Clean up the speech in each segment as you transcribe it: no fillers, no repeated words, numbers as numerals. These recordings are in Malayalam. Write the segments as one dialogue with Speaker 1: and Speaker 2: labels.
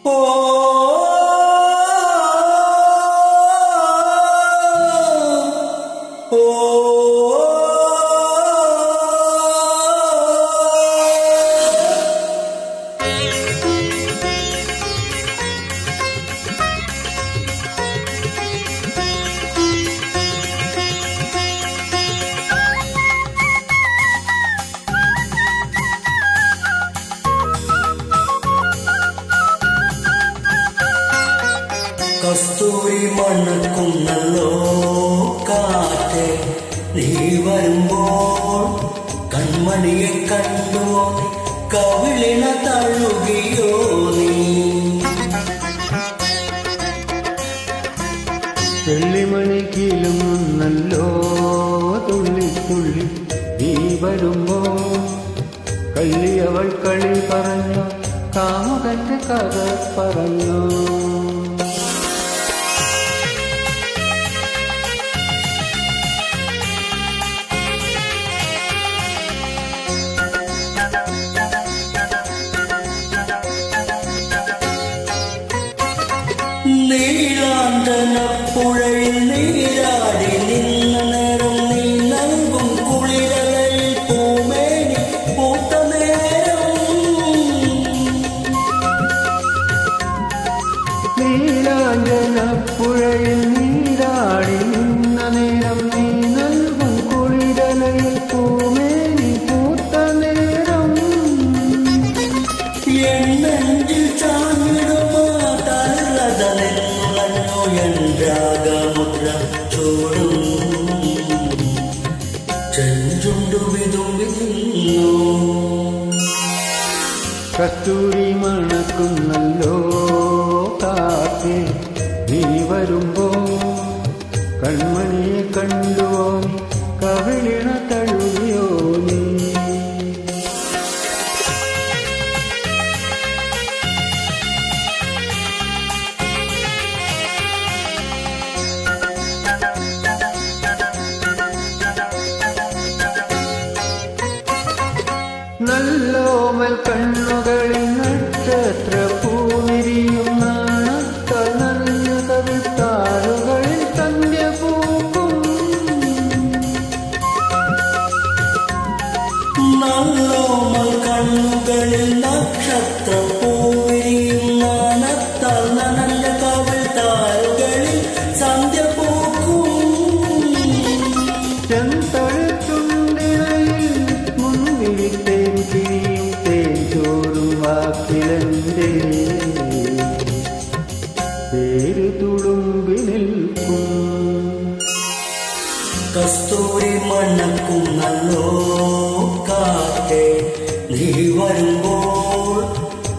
Speaker 1: ഓ ഓ കസ്തൂരി മണക്കുന്നല്ലോ കാറ്റേ നീ വരുമ്പോൾ കൺമണിയെ കണ്ടുവോ കവിളിണ തഴുകിയോ നീ
Speaker 2: വെള്ളിമണി കീലുന്നല്ലോ തുള്ളി തുള്ളി നീ വരുമ്പോ കള്ളിയവൾ കളി പറഞ്ഞു കാമുകന്റെ കഥ പറഞ്ഞു
Speaker 1: നീലാന്തനപ്പുഴയിൽ നീരാടി നിന്ന നേരം നീ നൽകും കുളിരലയിൽ പൂമേനി പൂത്ത നേരം
Speaker 2: നീലാന്തനപ്പുഴയിൽ നീരാടി നിന്ന നേരം നീ നൽകും കുളിരലയിൽ പൂമേനി പൂത്ത നേരം
Speaker 1: എന്നെഞ്ചിൽ ചാഞ്ഞിടുമോ രാഗമുദ്ര ചോടും ചെഞ്ചുണ്ടു വിതുമ്പിക്കുന്നു
Speaker 2: കസ്തൂരി മണക്കുന്നല്ലോ കാറ്റേ നീ വരുമ്പോ കൺമണിയെ കണ്ടുവോ കവിളിണ തഴുകിയോ നീ നല്ലോമൽ കണ്ണുകളിൽ നക്ഷത്ര പൂവിരിയും നാണത്താൽ നനഞ്ഞ കവിത്താറുകളിൽ സന്ധ്യ പൂക്കും
Speaker 1: നല്ലോമൽ കണ്ണുകളിൽ നക്ഷത്ര പൂവിരിയും നാണത്താൽ നനഞ്ഞ കവിത്താറുകളിൽ സന്ധ്യ പൂക്കും
Speaker 2: ചെന്തഴുത്തുണ്ടിനയിൽ മുൻവിരിത്തേൻ കിനിയും തേൻ ചോറും വാക്കിലെന്റെ പേര് തുളുമ്പി നിൽക്കും
Speaker 1: കസ്തൂരി മണക്കുന്നല്ലോ കാറ്റേ നീ വരുമ്പോൾ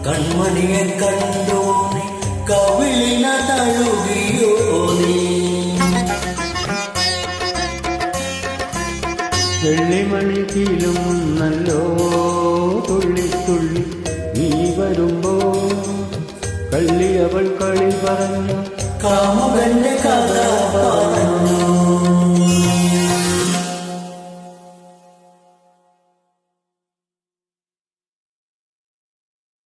Speaker 1: കൺമണിയെ കണ്ടോ നീ കവിളിന തഴുകിയോ നീ
Speaker 2: വെള്ളിമണി കീലുന്നല്ലോ തുള്ളി തുള്ളി നീ വരുമ്പോ കള്ളിയവൾ കളി പറഞ്ഞു
Speaker 1: കാമുകന്റെ കഥ പറഞ്ഞു